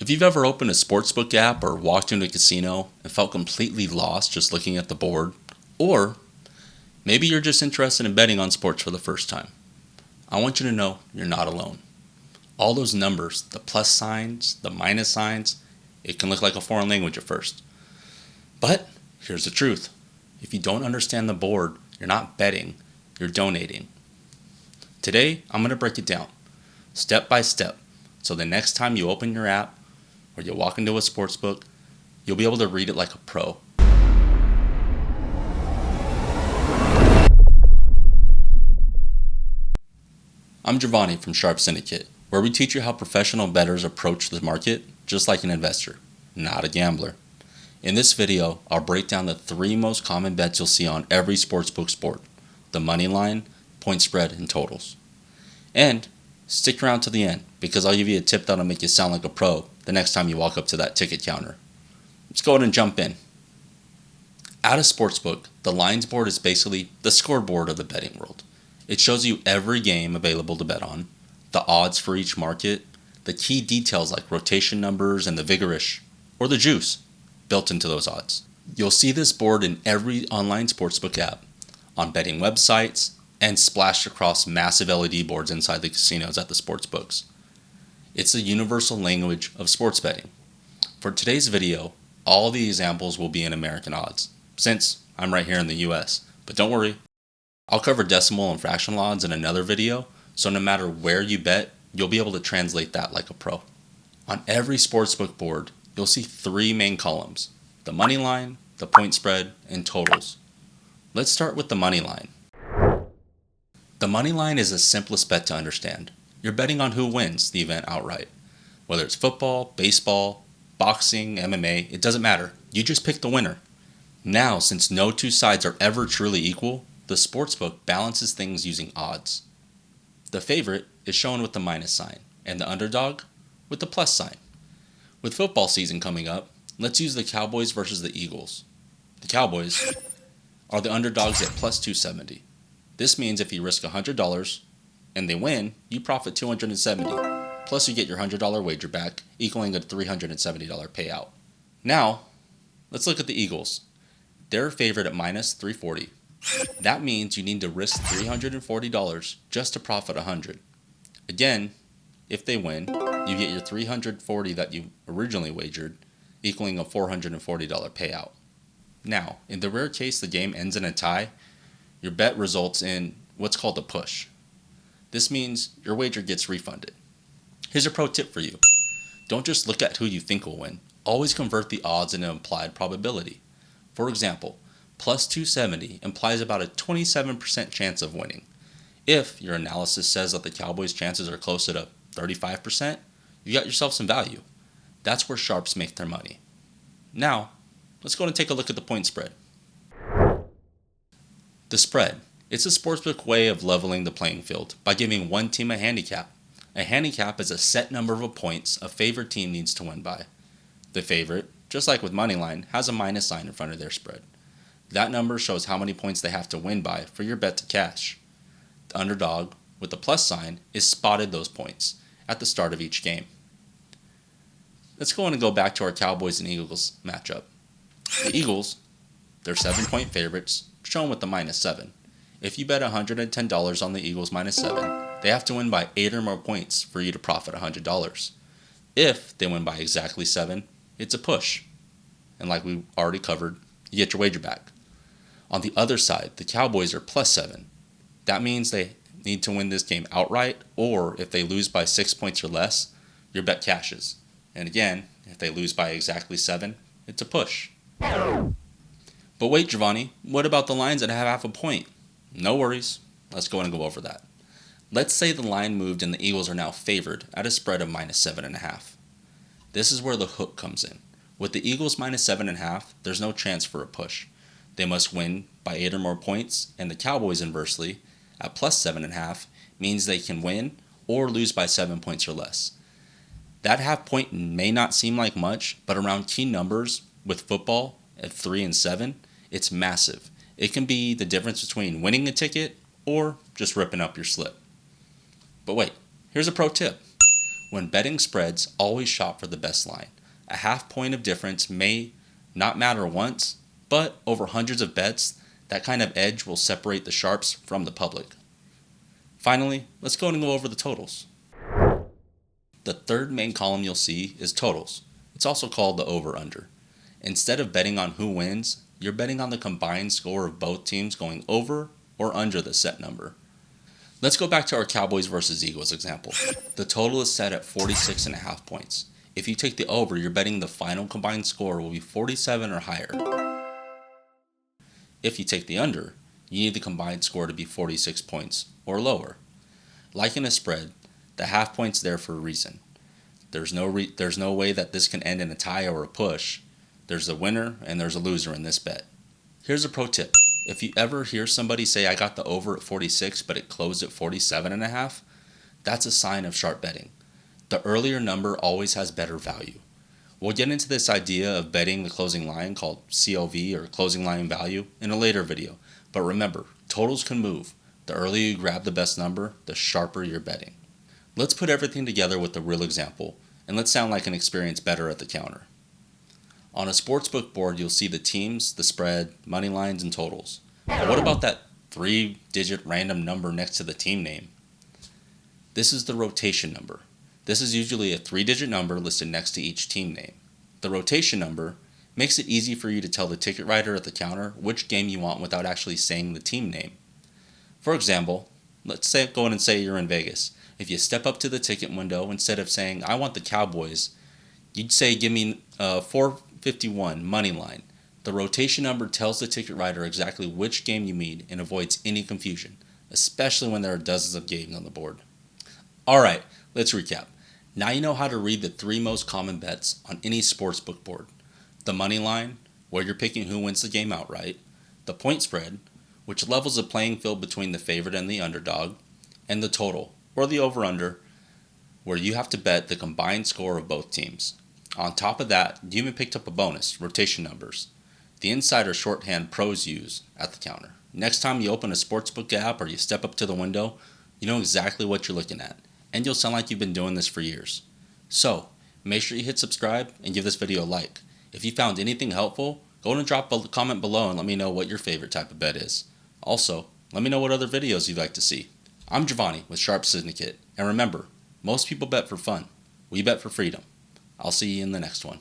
If you've ever opened a sportsbook app or walked into a casino and felt completely lost just looking at the board, or maybe you're just interested in betting on sports for the first time, I want you to know you're not alone. All those numbers, the plus signs, the minus signs, it can look like a foreign language at first. But here's the truth. If you don't understand the board, you're not betting, you're donating. Today, I'm going to break it down, step by step, so the next time you open your app or you walk into a sportsbook, you'll be able to read it like a pro. I'm Giovanni from Sharp Syndicate, where we teach you how professional bettors approach the market just like an investor, not a gambler. In this video, I'll break down the 3 most common bets you'll see on every sportsbook sport: the money line, point spread, and totals. And stick around to the end, because I'll give you a tip that'll make you sound like a pro the next time you walk up to that ticket counter. Let's go ahead and jump in. At a sportsbook, the lines board is basically the scoreboard of the betting world. It shows you every game available to bet on, the odds for each market, the key details like rotation numbers and the vigorish, or the juice, built into those odds. You'll see this board in every online sportsbook app, on betting websites, and splashed across massive LED boards inside the casinos at the sportsbooks. It's the universal language of sports betting. For today's video, all the examples will be in American odds, since I'm right here in the US. But don't worry, I'll cover decimal and fractional odds in another video, so no matter where you bet, you'll be able to translate that like a pro. On every sportsbook board, you'll see 3 main columns: the money line, the point spread, and totals. Let's start with the money line. The money line is the simplest bet to understand. You're betting on who wins the event outright. Whether it's football, baseball, boxing, MMA, it doesn't matter. You just pick the winner. Now, since no 2 sides are ever truly equal, the sportsbook balances things using odds. The favorite is shown with the minus sign, and the underdog with the plus sign. With football season coming up, let's use the Cowboys versus the Eagles. The Cowboys are the underdogs at plus 270. This means if you risk $100 and they win, you profit $270. Plus you get your $100 wager back, equaling a $370 payout. Now, let's look at the Eagles. They're favored at minus 340. That means you need to risk $340 just to profit $100. Again, if they win, you get your $340 that you originally wagered, equaling a $440 payout. Now, in the rare case the game ends in a tie, your bet results in what's called a push. This means your wager gets refunded. Here's a pro tip for you. Don't just look at who you think will win. Always convert the odds into implied probability. For example, plus 270 implies about a 27% chance of winning. If your analysis says that the Cowboys' chances are closer to 35%, you got yourself some value. That's where sharps make their money. Now, let's go and take a look at the point spread. The spread. It's a sportsbook way of leveling the playing field by giving one team a handicap. A handicap is a set number of points a favorite team needs to win by. The favorite, just like with Moneyline, has a minus sign in front of their spread. That number shows how many points they have to win by for your bet to cash. The underdog, with the plus sign, is spotted those points at the start of each game. Let's go on and go back to our Cowboys and Eagles matchup. The Eagles, they're 7-point favorites, shown with the minus 7. If you bet $110 on the Eagles minus 7, they have to win by 8 or more points for you to profit $100. If they win by exactly 7, it's a push. And like we already covered, you get your wager back. On the other side, the Cowboys are plus 7. That means they need to win this game outright, or if they lose by 6 points or less, your bet cashes. And again, if they lose by exactly 7, it's a push. But wait, Giovanni, what about the lines that have half a point? No worries. Let's go and go over that. Let's say the line moved and the Eagles are now favored at a spread of minus 7.5. This is where the hook comes in. With the Eagles minus 7.5, there's no chance for a push. They must win by 8 or more points, and the Cowboys, inversely, at plus 7.5, means they can win or lose by 7 points or less. That half point may not seem like much, but around key numbers with football at 3 and 7, it's massive. It can be the difference between winning a ticket or just ripping up your slip. But wait, here's a pro tip. When betting spreads, always shop for the best line. A half point of difference may not matter once, but over hundreds of bets, that kind of edge will separate the sharps from the public. Finally, let's go and go over the totals. The third main column you'll see is totals. It's also called the over-under. Instead of betting on who wins, you're betting on the combined score of both teams going over or under the set number. Let's go back to our Cowboys versus Eagles example. The total is set at 46.5 points. If you take the over, you're betting the final combined score will be 47 or higher. If you take the under, you need the combined score to be 46 points or lower. Like in a spread, the half point's there for a reason. There's no way that this can end in a tie or a push. There's a winner and there's a loser in this bet. Here's a pro tip. If you ever hear somebody say I got the over at 46 but it closed at 47.5, that's a sign of sharp betting. The earlier number always has better value. We'll get into this idea of betting the closing line called CLV or closing line value in a later video. But remember, totals can move. The earlier you grab the best number, the sharper you're betting. Let's put everything together with the real example, and let's sound like an experienced bettor at the counter. On a sportsbook board, you'll see the teams, the spread, money lines, and totals. But what about that 3-digit random number next to the team name? This is the rotation number. This is usually a 3-digit number listed next to each team name. The rotation number makes it easy for you to tell the ticket writer at the counter which game you want without actually saying the team name. For example, let's go in and say you're in Vegas. If you step up to the ticket window, instead of saying, I want the Cowboys, you'd say, give me 451 Moneyline. The rotation number tells the ticket writer exactly which game you need and avoids any confusion, especially when there are dozens of games on the board. Alright, let's recap. Now you know how to read the 3 most common bets on any sportsbook board. The money line, where you're picking who wins the game outright. The point spread, which levels the playing field between the favorite and the underdog. And the total, or the over-under, where you have to bet the combined score of both teams. On top of that, you even picked up a bonus, rotation numbers. The insider shorthand pros use at the counter. Next time you open a sportsbook app or you step up to the window, you know exactly what you're looking at. And you'll sound like you've been doing this for years. So, make sure you hit subscribe and give this video a like. If you found anything helpful, go and drop a comment below and let me know what your favorite type of bet is. Also, let me know what other videos you'd like to see. I'm Giovanni with Sharp Syndicate, and remember, most people bet for fun. We bet for freedom. I'll see you in the next one.